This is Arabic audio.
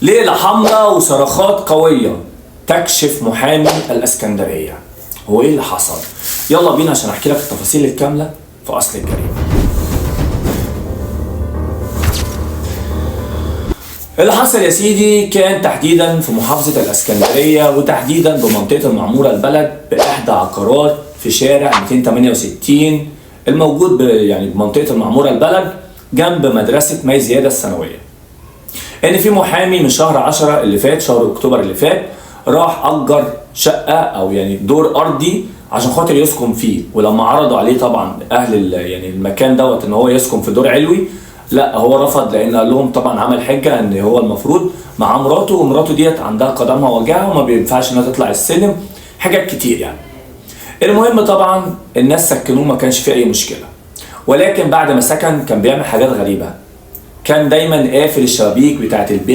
ليلة حمراء وصرخات قوية تكشف محامي الاسكندرية. هو ايه اللي حصل؟ يلا بينا عشان احكي لك التفاصيل الكاملة في اصل الجريمة. اللي حصل يا سيدي كان تحديدا في محافظة الاسكندرية، وتحديدا بمنطقة المعمورة البلد بإحدى عقارات في شارع 268 الموجود بمنطقة المعمورة البلد جنب مدرسة مي زيادة الثانوية. ان في محامي من شهر 10 اللي فات، شهر اكتوبر اللي فات، راح اجر شقة او دور ارضي عشان خاطر يسكن فيه. ولما عرضوا عليه طبعا اهل المكان دوت ان هو يسكن في دور علوي، لا هو رفض، لان قال لهم طبعا عمل حجه ان هو المفروض مع مراته، ومراته ديت عندها قدمها وجعها وما بينفعش انها تطلع السلم، حاجات كتير المهم طبعا الناس سكنوه، ما كانش فيه اي مشكله. ولكن بعد ما سكن كان بيعمل حاجات غريبه، كان دايما قافل الشبابيك بتاعت البيت